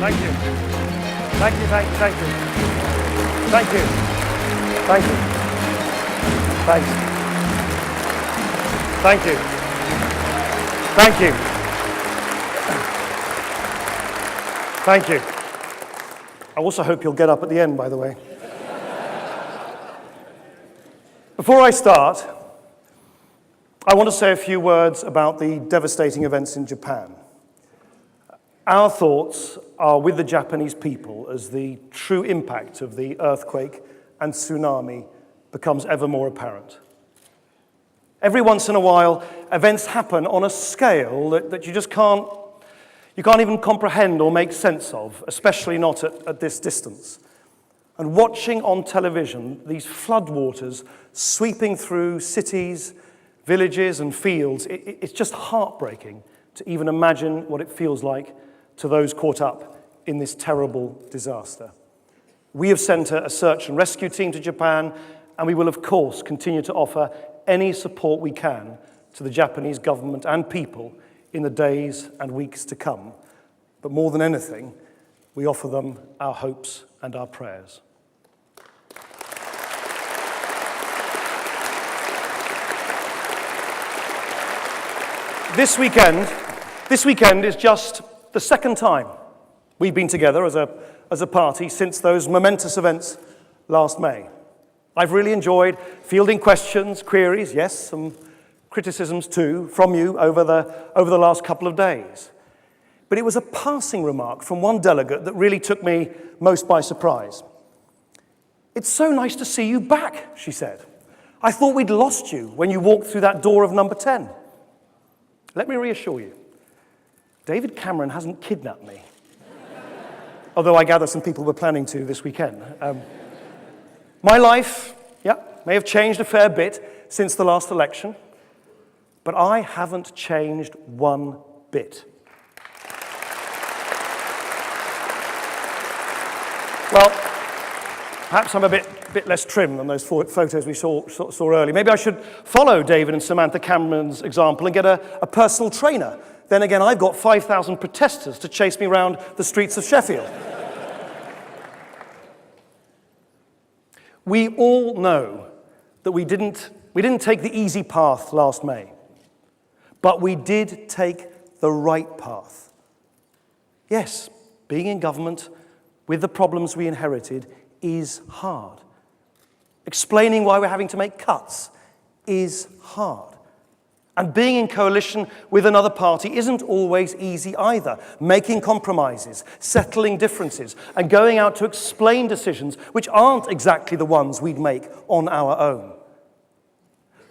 Thank you. Thank you, thank you, thank you. Thank you. Thank you. Thanks. Thank you. Thank you. Thank you. I also hope you'll get up at the end, by the way. Before I start, I want to say a few words about the devastating events in Japan. Our thoughts are with the Japanese people as the true impact of the earthquake and tsunami becomes ever more apparent. Every once in a while, events happen on a scale that you just can't even comprehend or make sense of, especially not at this distance. And watching on television these floodwaters sweeping through cities, villages, and fields, it's just heartbreaking to even imagine what it feels like to those caught up in this terrible disaster. We have sent a search and rescue team to Japan, and we will, of course, continue to offer any support we can to the Japanese government and people in the days and weeks to come. But more than anything, we offer them our hopes and our prayers. This weekend is just the second time we've been together as a party since those momentous events last May. I've really enjoyed fielding questions, queries, yes, some criticisms too, from you over the last couple of days. But it was a passing remark from one delegate that really took me most by surprise. "It's so nice to see you back," she said. "I thought we'd lost you when you walked through that door of number 10. Let me reassure you, David Cameron hasn't kidnapped me. Although I gather some people were planning to this weekend. My life, may have changed a fair bit since the last election, but I haven't changed one bit. Well, perhaps I'm a bit less trim than those photos we saw earlier. Maybe I should follow David and Samantha Cameron's example and get a personal trainer. Then again, I've got 5,000 protesters to chase me around the streets of Sheffield. We all know that we didn't take the easy path last May, but we did take the right path. Yes, being in government with the problems we inherited is hard. Explaining why we're having to make cuts is hard. And being in coalition with another party isn't always easy either. Making compromises, settling differences, and going out to explain decisions which aren't exactly the ones we'd make on our own.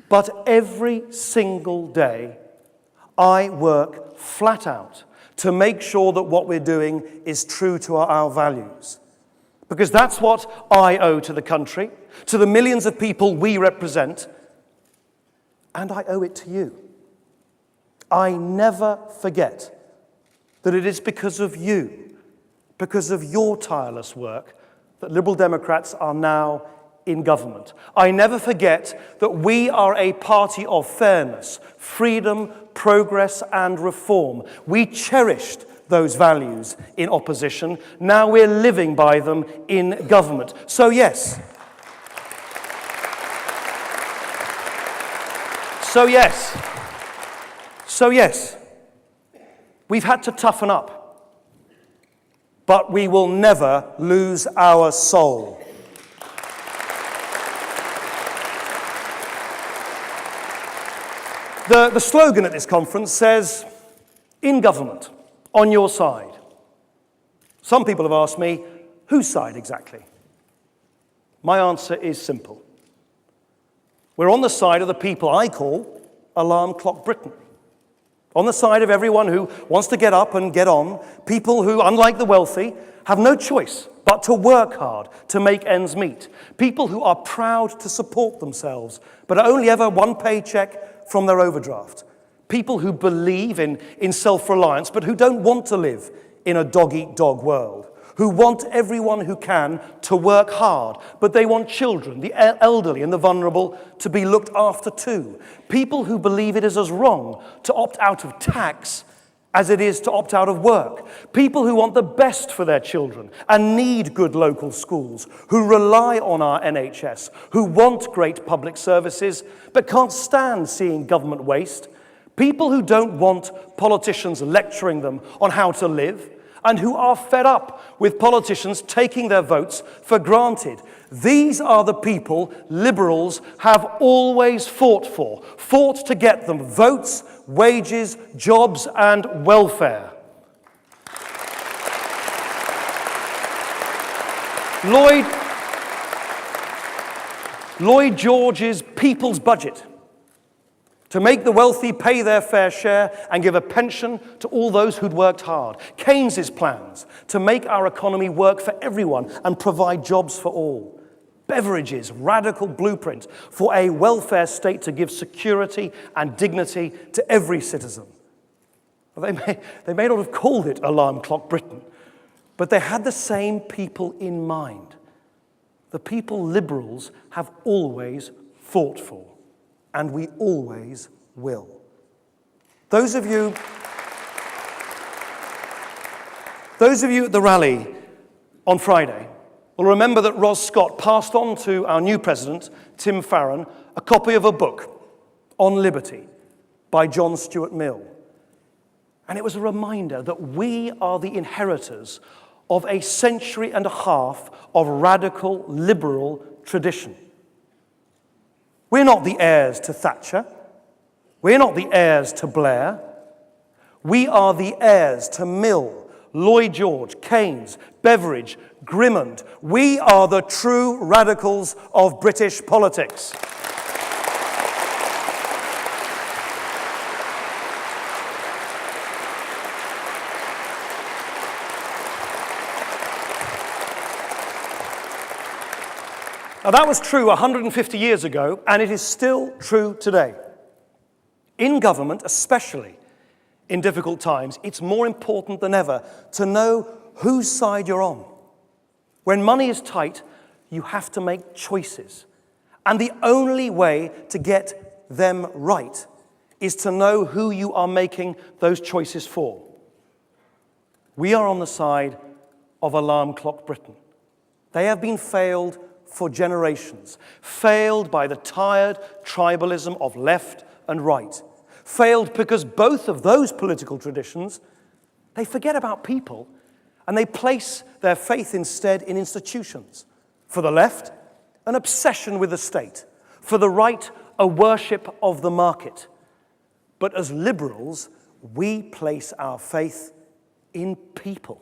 But every single day, I work flat out to make sure that what we're doing is true to our values. Because that's what I owe to the country, to the millions of people we represent, and I owe it to you. I never forget that it is because of you, because of your tireless work, that Liberal Democrats are now in government. I never forget that we are a party of fairness, freedom, progress, and reform. We cherished those values in opposition. Now we're living by them in government. So yes, we've had to toughen up, but we will never lose our soul. The slogan at this conference says, "In government, on your side." Some people have asked me, whose side exactly? My answer is simple. We're on the side of the people I call Alarm Clock Britain. On the side of everyone who wants to get up and get on, people who, unlike the wealthy, have no choice but to work hard to make ends meet. People who are proud to support themselves, but only ever one paycheck from their overdraft. People who believe in self-reliance, but who don't want to live in a dog-eat-dog world. Who want everyone who can to work hard, but they want children, the elderly and the vulnerable to be looked after too. People who believe it is as wrong to opt out of tax as it is to opt out of work. People who want the best for their children and need good local schools, who rely on our NHS, who want great public services but can't stand seeing government waste. People who don't want politicians lecturing them on how to live and who are fed up with politicians taking their votes for granted. These are the people Liberals have always fought to get them votes, wages, jobs, and welfare. Lloyd George's People's Budget, to make the wealthy pay their fair share and give a pension to all those who'd worked hard. Keynes's plans to make our economy work for everyone and provide jobs for all. Beveridge's radical blueprint for a welfare state to give security and dignity to every citizen. Well, they may not have called it Alarm Clock Britain, but they had the same people in mind. The people Liberals have always fought for, and we always will. Those of you at the rally on Friday will remember that Ros Scott passed on to our new president, Tim Farron, a copy of a book on liberty by John Stuart Mill. And it was a reminder that we are the inheritors of a century and a half of radical liberal tradition. We're not the heirs to Thatcher. We're not the heirs to Blair. We are the heirs to Mill, Lloyd George, Keynes, Beveridge, Grimmond. We are the true radicals of British politics. Now, that was true 150 years ago, and it is still true today. In government, especially in difficult times, it's more important than ever to know whose side you're on. When money is tight, you have to make choices. And the only way to get them right is to know who you are making those choices for. We are on the side of Alarm Clock Britain. They have been failed for generations, failed by the tired tribalism of left and right, failed because both of those political traditions, they forget about people and they place their faith instead in institutions. For the left, an obsession with the state. For the right, a worship of the market. But as liberals, we place our faith in people.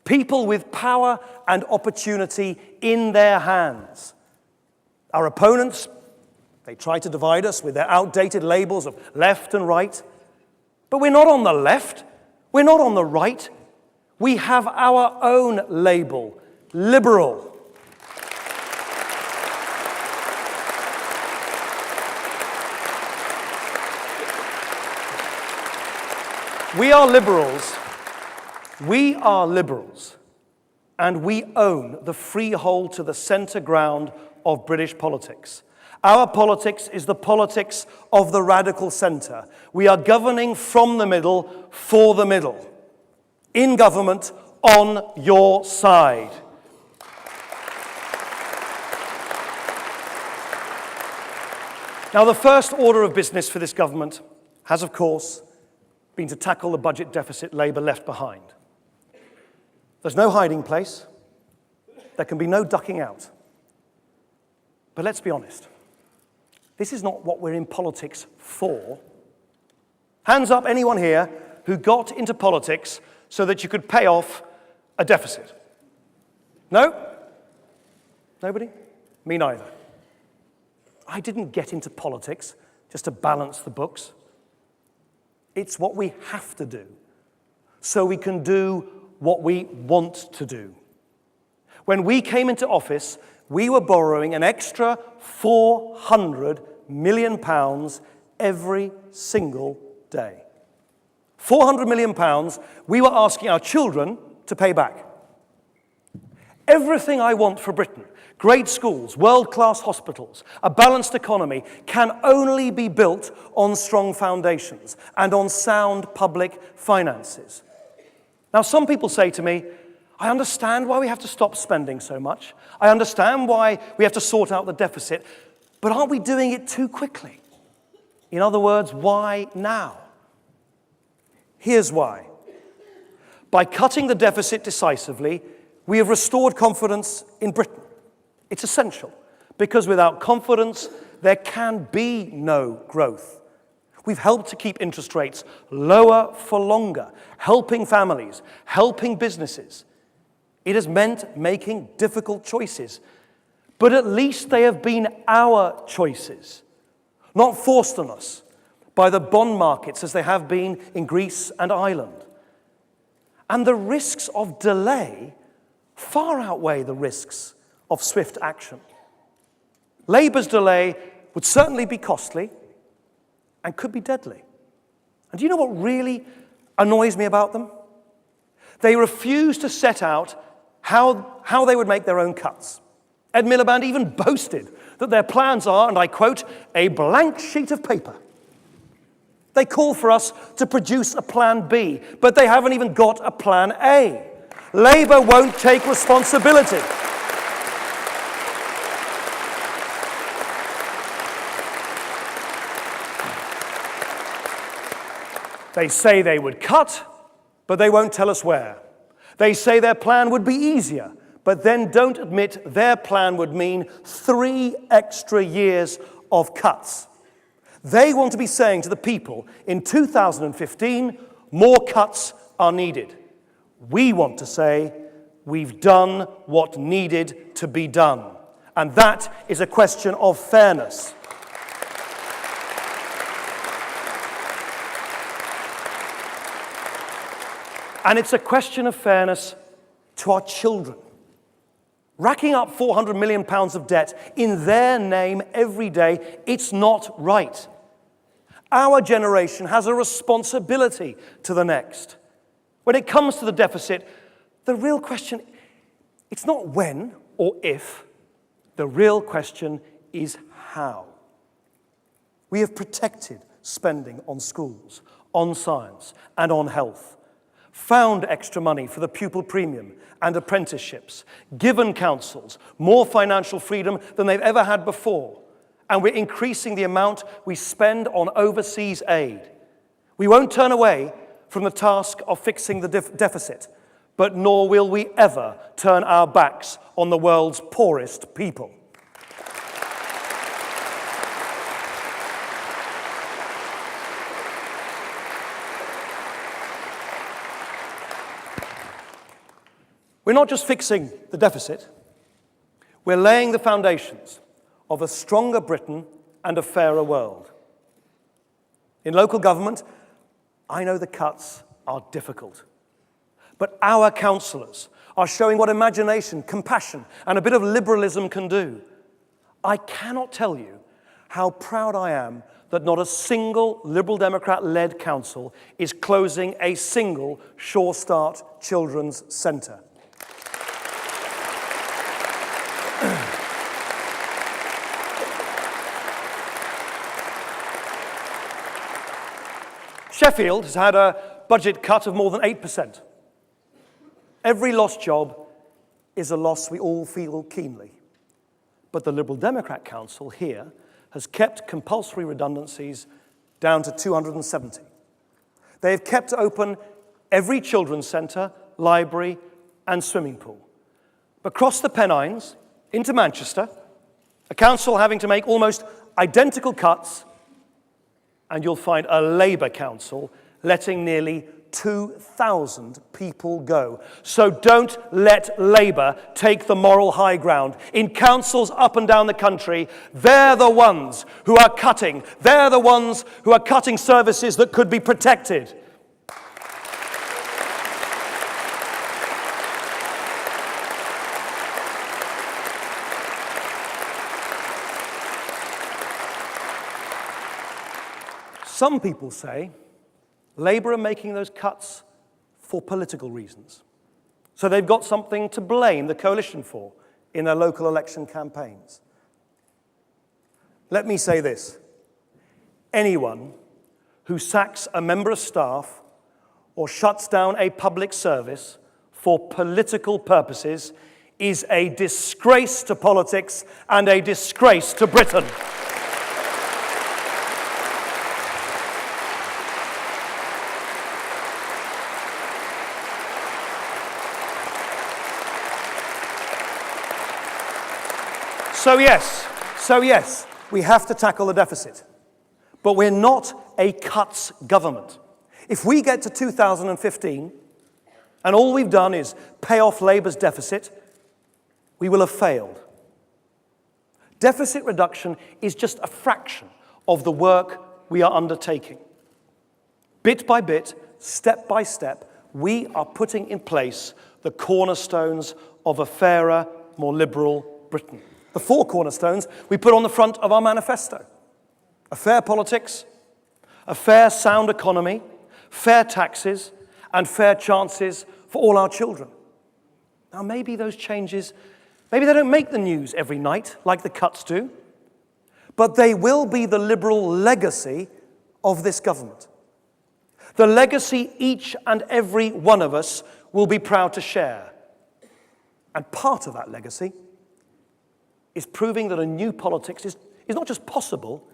People with power and opportunity in their hands. Our opponents, they try to divide us with their outdated labels of left and right. But we're not on the left. We're not on the right. We have our own label, liberal. We are liberals. We are liberals, and we own the freehold to the centre ground of British politics. Our politics is the politics of the radical centre. We are governing from the middle, for the middle. In government, on your side. Now, the first order of business for this government has, of course, been to tackle the budget deficit Labour left behind. There's no hiding place. There can be no ducking out. But let's be honest. This is not what we're in politics for. Hands up anyone here who got into politics so that you could pay off a deficit. No? Nobody? Me neither. I didn't get into politics just to balance the books. It's what we have to do so we can do what we want to do. When we came into office, we were borrowing an extra £400 million every single day. £400 million we were asking our children to pay back. Everything I want for Britain, great schools, world-class hospitals, a balanced economy, can only be built on strong foundations and on sound public finances. Now, some people say to me, I understand why we have to stop spending so much. I understand why we have to sort out the deficit, but aren't we doing it too quickly? In other words, why now? Here's why. By cutting the deficit decisively, we have restored confidence in Britain. It's essential, because without confidence, there can be no growth. We've helped to keep interest rates lower for longer, helping families, helping businesses. It has meant making difficult choices, but at least they have been our choices, not forced on us by the bond markets as they have been in Greece and Ireland. And the risks of delay far outweigh the risks of swift action. Labour's delay would certainly be costly and could be deadly. And do you know what really annoys me about them? They refuse to set out how they would make their own cuts. Ed Miliband even boasted that their plans are, and I quote, a blank sheet of paper. They call for us to produce a plan B, but they haven't even got a plan A. Labour won't take responsibility. They say they would cut, but they won't tell us where. They say their plan would be easier, but then don't admit their plan would mean 3 extra years of cuts. They want to be saying to the people in 2015, more cuts are needed. We want to say, we've done what needed to be done. And that is a question of fairness. And it's a question of fairness to our children. Racking up £400 million of debt in their name every day, it's not right. Our generation has a responsibility to the next. When it comes to the deficit, the real question, it's not when or if. The real question is how. We have protected spending on schools, on science, and on health, found extra money for the pupil premium and apprenticeships, given councils more financial freedom than they've ever had before, and we're increasing the amount we spend on overseas aid. We won't turn away from the task of fixing the deficit, but nor will we ever turn our backs on the world's poorest people. We're not just fixing the deficit, we're laying the foundations of a stronger Britain and a fairer world. In local government, I know the cuts are difficult, but our councillors are showing what imagination, compassion, and a bit of liberalism can do. I cannot tell you how proud I am that not a single Liberal Democrat-led council is closing a single Sure Start children's centre. Sheffield has had a budget cut of more than 8%. Every lost job is a loss we all feel keenly. But the Liberal Democrat Council here has kept compulsory redundancies down to 270. They have kept open every children's centre, library, and swimming pool. Across the Pennines, into Manchester, a council having to make almost identical cuts, and you'll find a Labour council letting nearly 2,000 people go. So don't let Labour take the moral high ground. In councils up and down the country, they're the ones who are cutting. They're the ones who are cutting services that could be protected. Some people say Labour are making those cuts for political reasons. So they've got something to blame the coalition for in their local election campaigns. Let me say this. Anyone who sacks a member of staff or shuts down a public service for political purposes is a disgrace to politics and a disgrace to Britain. So yes, we have to tackle the deficit. But we're not a cuts government. If we get to 2015 and all we've done is pay off Labour's deficit, we will have failed. Deficit reduction is just a fraction of the work we are undertaking. Bit by bit, step by step, we are putting in place the cornerstones of a fairer, more liberal Britain. The 4 cornerstones we put on the front of our manifesto. A fair politics, a fair sound economy, fair taxes, and fair chances for all our children. Now maybe those changes, maybe they don't make the news every night like the cuts do, but they will be the liberal legacy of this government. The legacy each and every one of us will be proud to share. And part of that legacy is proving that a new politics is not just possible,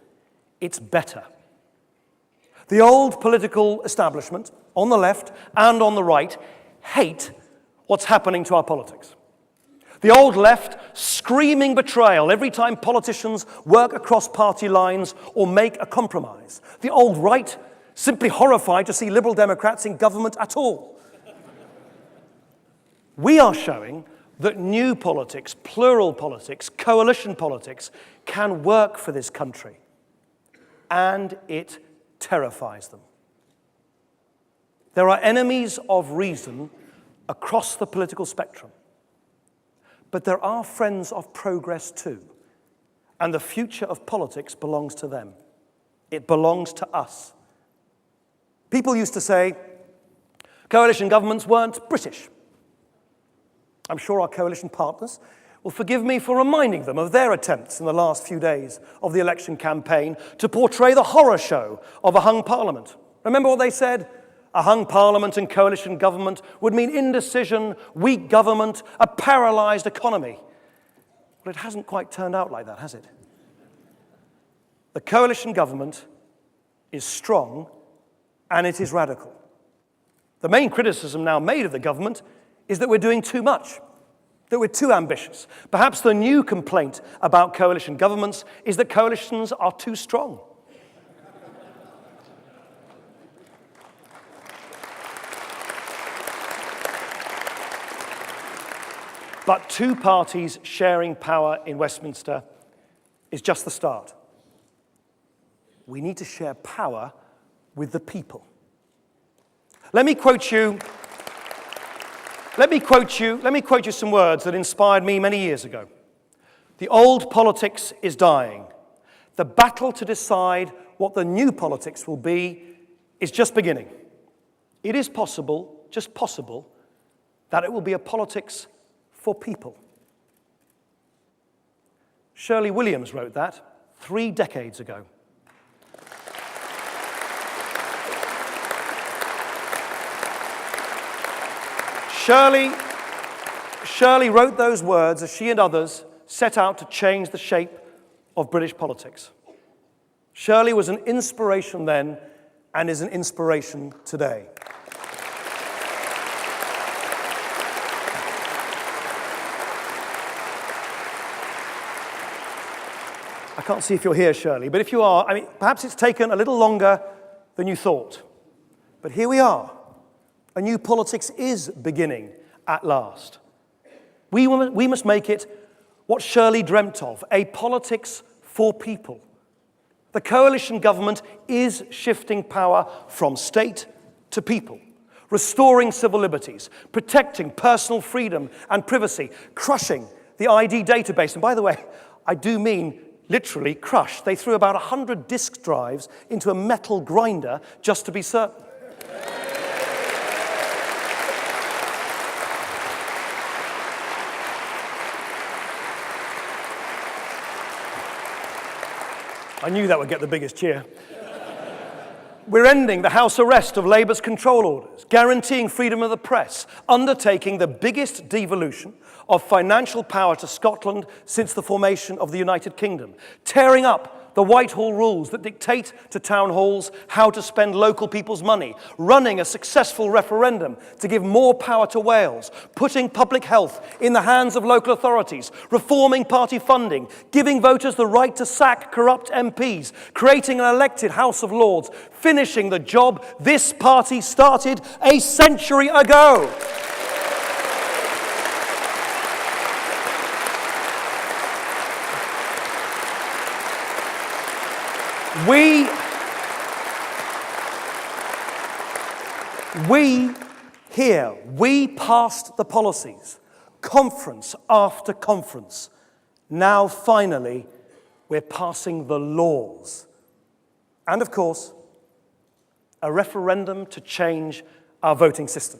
it's better. The old political establishment, on the left and on the right, hate what's happening to our politics. The old left screaming betrayal every time politicians work across party lines or make a compromise. The old right simply horrified to see Liberal Democrats in government at all. We are showing that new politics, plural politics, coalition politics can work for this country. And it terrifies them. There are enemies of reason across the political spectrum. But there are friends of progress too. And the future of politics belongs to them. It belongs to us. People used to say coalition governments weren't British. I'm sure our coalition partners will forgive me for reminding them of their attempts in the last few days of the election campaign to portray the horror show of a hung parliament. Remember what they said? A hung parliament and coalition government would mean indecision, weak government, a paralysed economy. Well, it hasn't quite turned out like that, has it? The coalition government is strong and it is radical. The main criticism now made of the government is that we're doing too much, that we're too ambitious. Perhaps the new complaint about coalition governments is that coalitions are too strong. But 2 parties sharing power in Westminster is just the start. We need to share power with the people. Let me quote you some words that inspired me many years ago. The old politics is dying. The battle to decide what the new politics will be is just beginning. It is possible, just possible, that it will be a politics for people. Shirley Williams wrote that 3 decades ago. Shirley wrote those words as she and others set out to change the shape of British politics. Shirley was an inspiration then and is an inspiration today. I can't see if you're here, Shirley, but if you are, perhaps it's taken a little longer than you thought. But here we are. A new politics is beginning at last. We must make it what Shirley dreamt of, a politics for people. The coalition government is shifting power from state to people, restoring civil liberties, protecting personal freedom and privacy, crushing the ID database. And by the way, I do mean literally crushed. They threw about 100 disk drives into a metal grinder just to be certain. I knew that would get the biggest cheer. We're ending the house arrest of Labour's control orders, guaranteeing freedom of the press, undertaking the biggest devolution of financial power to Scotland since the formation of the United Kingdom, tearing up the Whitehall rules that dictate to town halls how to spend local people's money, running a successful referendum to give more power to Wales, putting public health in the hands of local authorities, reforming party funding, giving voters the right to sack corrupt MPs, creating an elected House of Lords, finishing the job this party started a century ago. We passed the policies, conference after conference. Now, finally, we're passing the laws. And, of course, a referendum to change our voting system.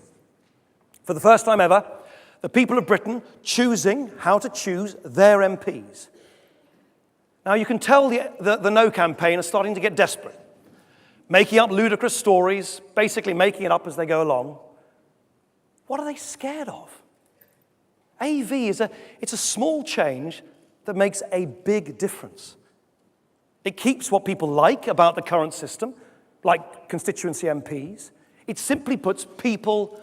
For the first time ever, the people of Britain choosing how to choose their MPs. Now, you can tell the No campaign is starting to get desperate, making up ludicrous stories, basically making it up as they go along. What are they scared of? AV it's a small change that makes a big difference. It keeps what people like about the current system, like constituency MPs. It simply puts people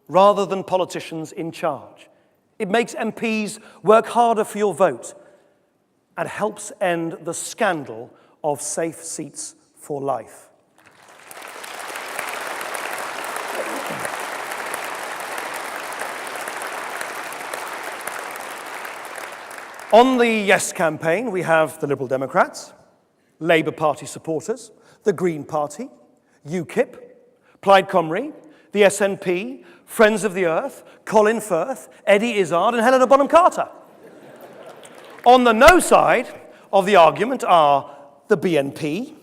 rather than politicians in charge. It makes MPs work harder for your vote and helps end the scandal of safe seats for life. On the Yes campaign, we have the Liberal Democrats, Labour Party supporters, the Green Party, UKIP, Plaid Cymru, the SNP, Friends of the Earth, Colin Firth, Eddie Izzard, and Helena Bonham Carter. On the no side of the argument are the BNP,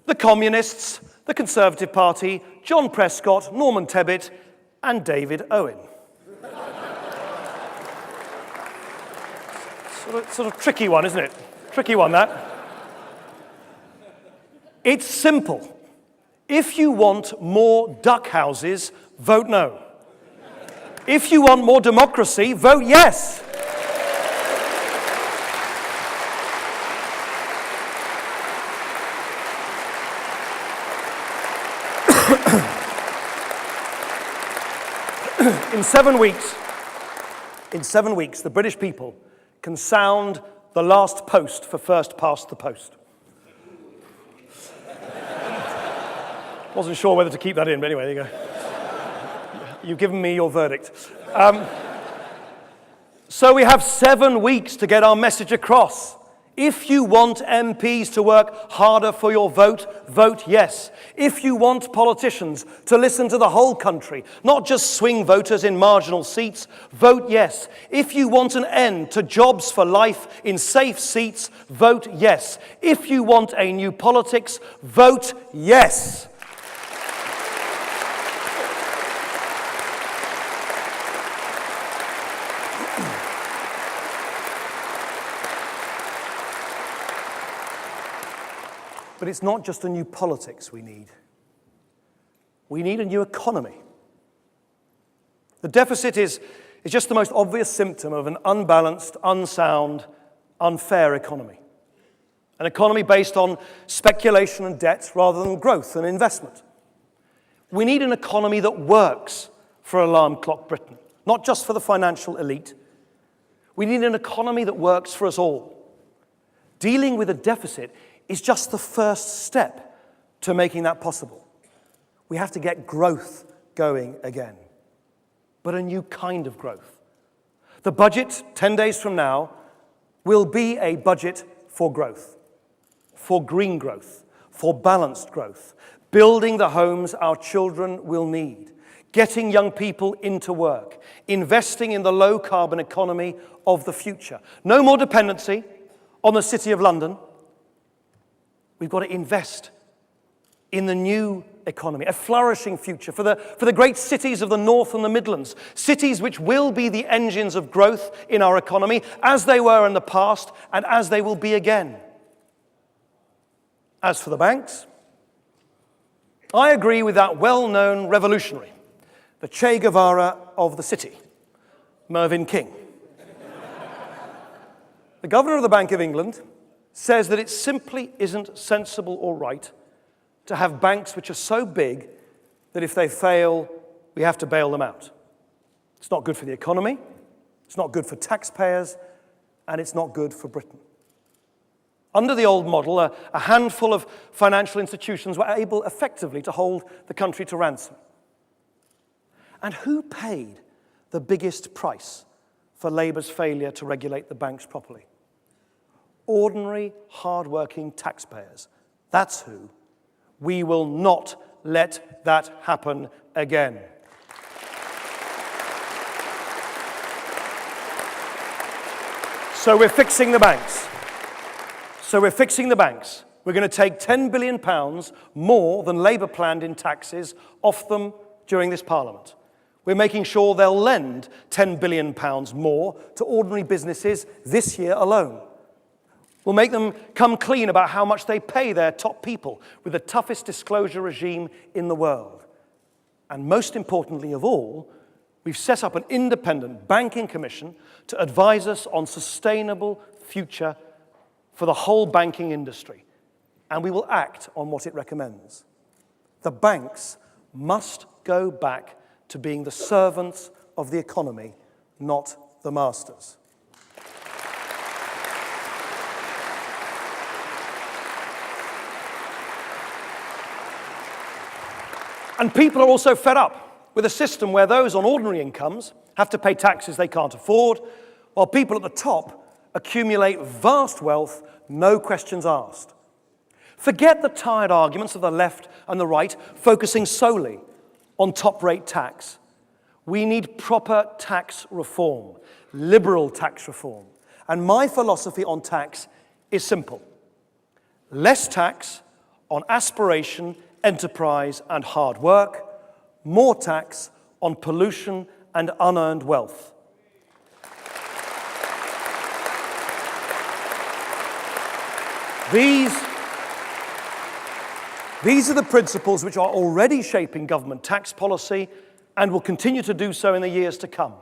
the Communists, the Conservative Party, John Prescott, Norman Tebbit, and David Owen. Sort of tricky one, isn't it? Tricky one, that. It's simple. If you want more duck houses, vote no. If you want more democracy, vote yes. In 7 weeks, the British people can sound the last post for first past the post. Wasn't sure whether to keep that in, but anyway, there you go. You've given me your verdict. So we have 7 weeks to get our message across. If you want MPs to work harder for your vote, vote yes. If you want politicians to listen to the whole country, not just swing voters in marginal seats, vote yes. If you want an end to jobs for life in safe seats, vote yes. If you want a new politics, vote yes. But it's not just a new politics we need. We need a new economy. The deficit is just the most obvious symptom of an unbalanced, unsound, unfair economy. An economy based on speculation and debt rather than growth and investment. We need an economy that works for alarm clock Britain, not just for the financial elite. We need an economy that works for us all. Dealing with a deficit is just the first step to making that possible. We have to get growth going again, but a new kind of growth. The budget, 10 days from now, will be a budget for growth, for green growth, for balanced growth, building the homes our children will need, getting young people into work, investing in the low-carbon economy of the future. No more dependency on the City of London. We've got to invest in the new economy, a flourishing future for the great cities of the North and the Midlands, cities which will be the engines of growth in our economy, as they were in the past and as they will be again. As for the banks, I agree with that well-known revolutionary, the Che Guevara of the city, Mervyn King. The governor of the Bank of England says that it simply isn't sensible or right to have banks which are so big that if they fail, we have to bail them out. It's not good for the economy, it's not good for taxpayers, and it's not good for Britain. Under the old model, a handful of financial institutions were able effectively to hold the country to ransom. And who paid the biggest price for Labour's failure to regulate the banks properly? Ordinary, hard-working taxpayers. That's who. We will not let that happen again. So we're fixing the banks. We're going to take £10 billion more than Labour planned in taxes off them during this Parliament. We're making sure they'll lend £10 billion more to ordinary businesses this year alone. We'll make them come clean about how much they pay their top people with the toughest disclosure regime in the world. And most importantly of all, we've set up an independent banking commission to advise us on sustainable future for the whole banking industry. And we will act on what it recommends. The banks must go back to being the servants of the economy, not the masters. And people are also fed up with a system where those on ordinary incomes have to pay taxes they can't afford, while people at the top accumulate vast wealth, no questions asked. Forget the tired arguments of the left and the right, focusing solely on top-rate tax. We need proper tax reform, liberal tax reform. And my philosophy on tax is simple. Less tax on aspiration, enterprise, and hard work, more tax on pollution and unearned wealth. These are the principles which are already shaping government tax policy and will continue to do so in the years to come.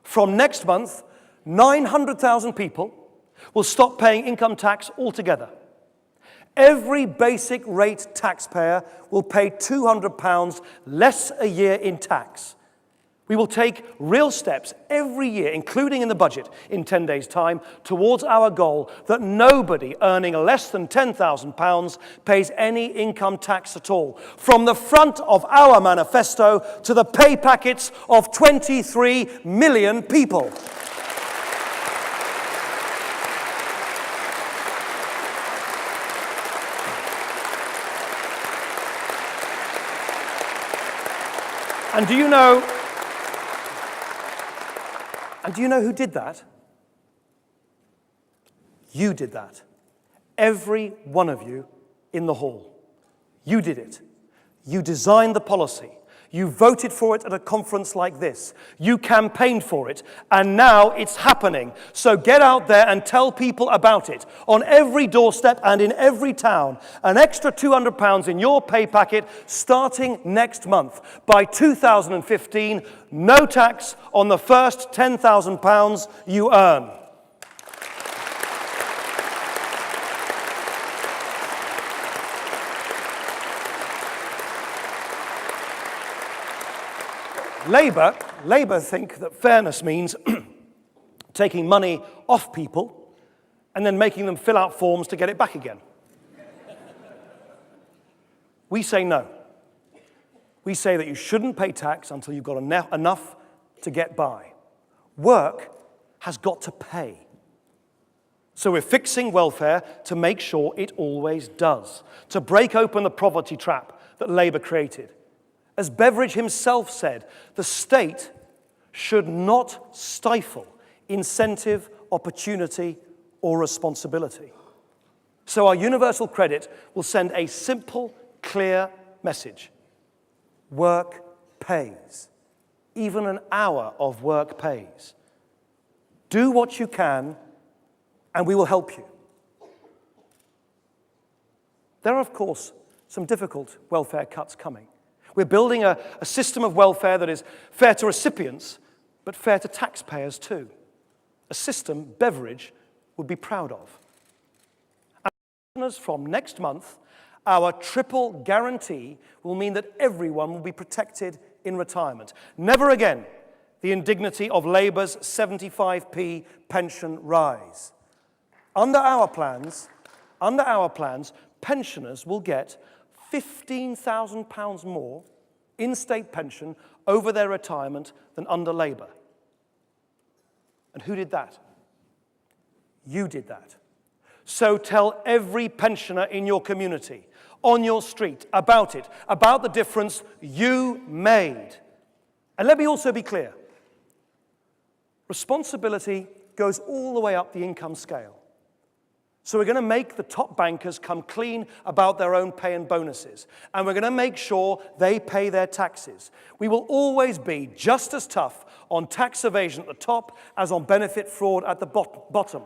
From next month, 900,000 people will stop paying income tax altogether. Every basic rate taxpayer will pay £200 less a year in tax. We will take real steps every year, including in the budget in 10 days' time, towards our goal that nobody earning less than £10,000 pays any income tax at all. From the front of our manifesto to the pay packets of 23 million people. And do you know who did that? You did that. Every one of you in the hall. You did it. You designed the policy. You voted for it at a conference like this. You campaigned for it, and now it's happening. So get out there and tell people about it. On every doorstep and in every town, an extra £200 in your pay packet starting next month. By 2015, no tax on the first £10,000 you earn. Labour think that fairness means taking money off people and then making them fill out forms to get it back again. We say no. We say that you shouldn't pay tax until you've got enough to get by. Work has got to pay. So we're fixing welfare to make sure it always does, to break open the poverty trap that Labour created. As Beveridge himself said, the state should not stifle incentive, opportunity, or responsibility. So our universal credit will send a simple, clear message. Work pays. Even an hour of work pays. Do what you can, and we will help you. There are, of course, some difficult welfare cuts coming. We're building a system of welfare that is fair to recipients, but fair to taxpayers too. A system Beveridge would be proud of. And from next month, our triple guarantee will mean that everyone will be protected in retirement. Never again the indignity of Labour's 75p pension rise. Under our plans, pensioners will get £15,000 more in state pension over their retirement than under Labour. And who did that? You did that. So tell every pensioner in your community, on your street, about it, about the difference you made. And let me also be clear. Responsibility goes all the way up the income scale. So we're going to make the top bankers come clean about their own pay and bonuses. And we're going to make sure they pay their taxes. We will always be just as tough on tax evasion at the top as on benefit fraud at the bottom.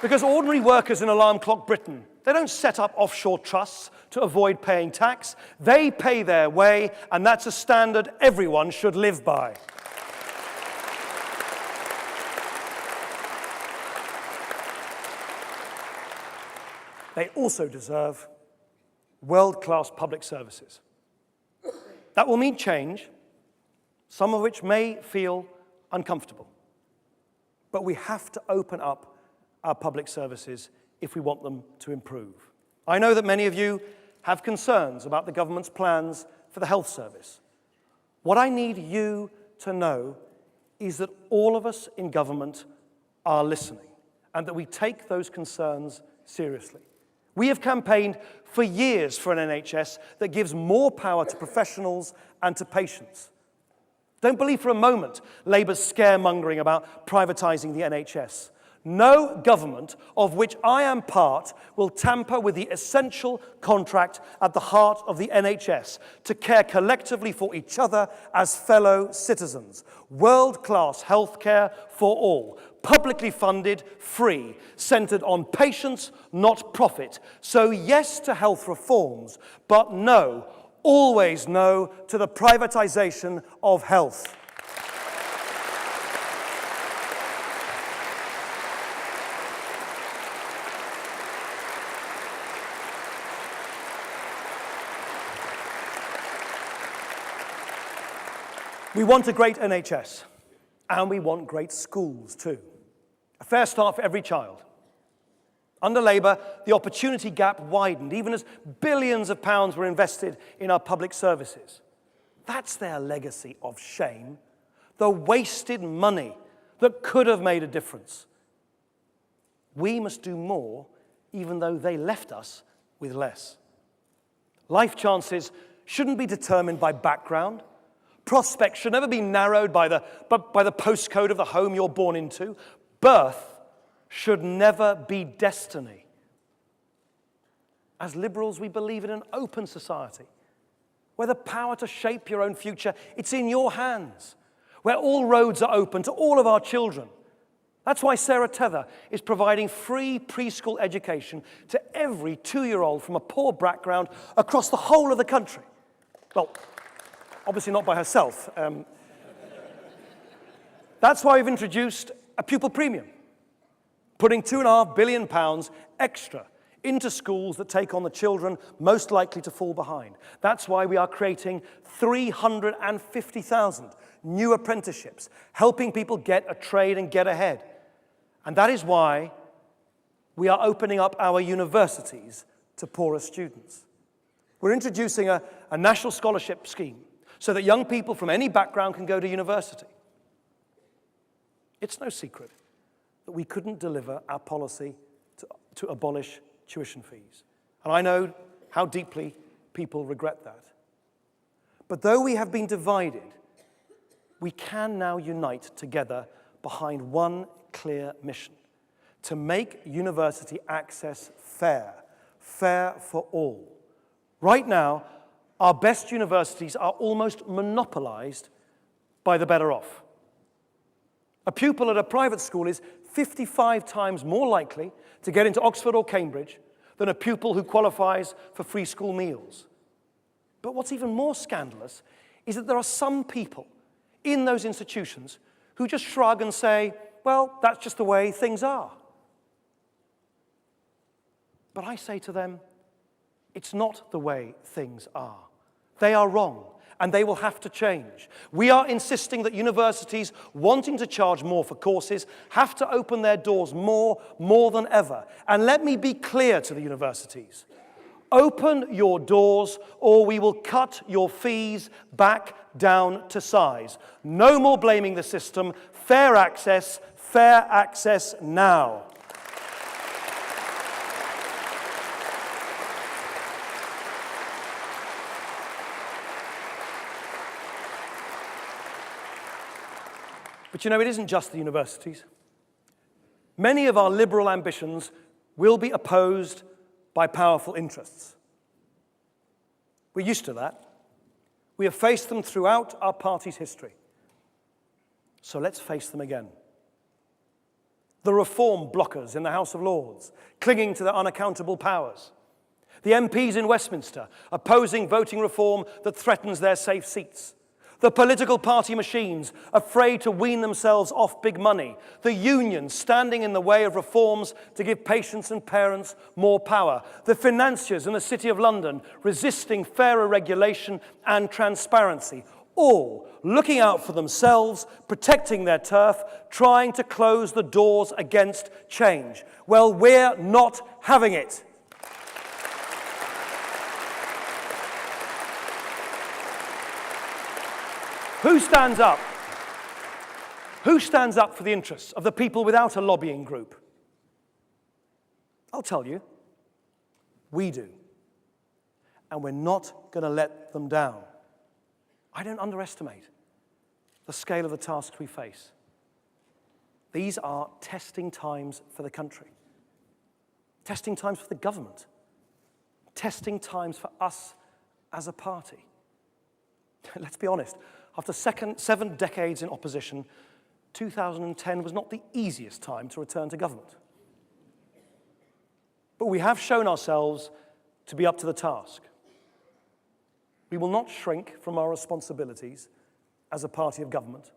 Because ordinary workers in Alarm Clock Britain, they don't set up offshore trusts to avoid paying tax. They pay their way, and that's a standard everyone should live by. They also deserve world-class public services. That will mean change, some of which may feel uncomfortable. But we have to open up our public services if we want them to improve. I know that many of you have concerns about the government's plans for the health service. What I need you to know is that all of us in government are listening and that we take those concerns seriously. We have campaigned for years for an NHS that gives more power to professionals and to patients. Don't believe for a moment Labour's scaremongering about privatising the NHS. No government of which I am part will tamper with the essential contract at the heart of the NHS to care collectively for each other as fellow citizens. World-class healthcare for all, publicly funded, free, centred on patients, not profit. So yes to health reforms, but no, always no to the privatisation of health. We want a great NHS, and we want great schools too. A fair start for every child. Under Labour, the opportunity gap widened, even as billions of pounds were invested in our public services. That's their legacy of shame, the wasted money that could have made a difference. We must do more, even though they left us with less. Life chances shouldn't be determined by background. Prospects should never be narrowed by the postcode of the home you're born into. Birth should never be destiny. As liberals, we believe in an open society where the power to shape your own future, it's in your hands, where all roads are open to all of our children. That's why Sarah Tether is providing free preschool education to every 2-year-old from a poor background across the whole of the country. Well, obviously not by herself. That's why we've introduced a pupil premium, putting £2.5 billion extra into schools that take on the children most likely to fall behind. That's why we are creating 350,000 new apprenticeships, helping people get a trade and get ahead. And that is why we are opening up our universities to poorer students. We're introducing a national scholarship scheme so that young people from any background can go to university. It's no secret that we couldn't deliver our policy to abolish tuition fees. And I know how deeply people regret that. But though we have been divided, we can now unite together behind one clear mission: to make university access fair, fair for all. Right now, our best universities are almost monopolized by the better off. A pupil at a private school is 55 times more likely to get into Oxford or Cambridge than a pupil who qualifies for free school meals. But what's even more scandalous is that there are some people in those institutions who just shrug and say, well, that's just the way things are. But I say to them, it's not the way things are. They are wrong, and they will have to change. We are insisting that universities wanting to charge more for courses have to open their doors more than ever. And let me be clear to the universities. Open your doors, or we will cut your fees back down to size. No more blaming the system. Fair access now. But you know, it isn't just the universities. Many of our liberal ambitions will be opposed by powerful interests. We're used to that. We have faced them throughout our party's history. So let's face them again. The reform blockers in the House of Lords, clinging to their unaccountable powers. The MPs in Westminster opposing voting reform that threatens their safe seats. The political party machines afraid to wean themselves off big money. The unions standing in the way of reforms to give patients and parents more power. The financiers in the City of London resisting fairer regulation and transparency. All looking out for themselves, protecting their turf, trying to close the doors against change. Well, we're not having it. Who stands up? Who stands up for the interests of the people without a lobbying group? I'll tell you. We do. And we're not going to let them down. I don't underestimate the scale of the tasks we face. These are testing times for the country. Testing times for the government. Testing times for us as a party. Let's be honest. After 7 decades in opposition, 2010 was not the easiest time to return to government. But we have shown ourselves to be up to the task. We will not shrink from our responsibilities as a party of government.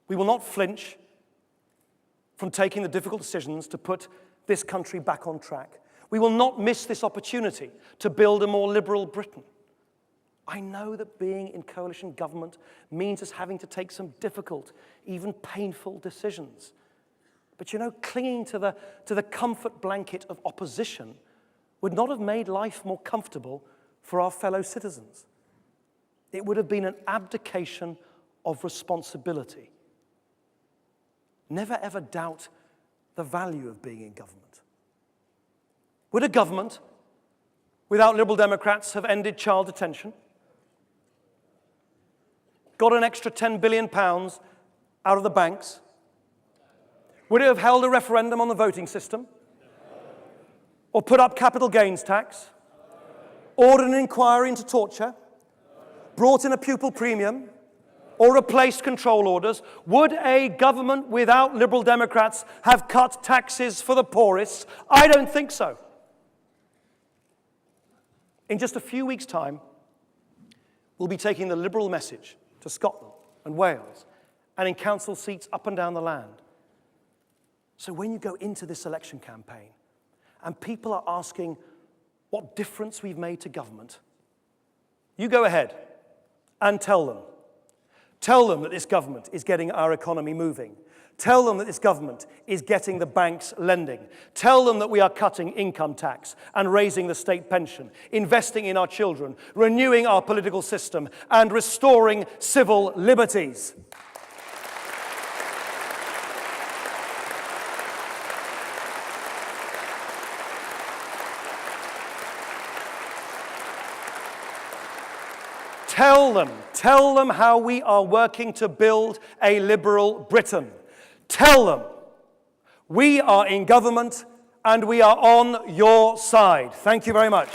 We will not flinch from taking the difficult decisions to put this country back on track. We will not miss this opportunity to build a more liberal Britain. I know that being in coalition government means us having to take some difficult, even painful decisions. But you know, clinging to the comfort blanket of opposition would not have made life more comfortable for our fellow citizens. It would have been an abdication of responsibility. Never ever doubt the value of being in government. Would a government without Liberal Democrats have ended child detention? Got an extra £10 billion out of the banks? Would it have held a referendum on the voting system? Or put up capital gains tax? Ordered an inquiry into torture? Brought in a pupil premium? Or replaced control orders? Would a government without Liberal Democrats have cut taxes for the poorest? I don't think so. In just a few weeks' time, we'll be taking the Liberal message to Scotland and Wales and in council seats up and down the land. So when you go into this election campaign and people are asking what difference we've made to government, you go ahead and tell them. Tell them that this government is getting our economy moving. Tell them that this government is getting the banks lending. Tell them that we are cutting income tax and raising the state pension, investing in our children, renewing our political system, and restoring civil liberties. Tell them how we are working to build a liberal Britain. Tell them we are in government and we are on your side. Thank you very much.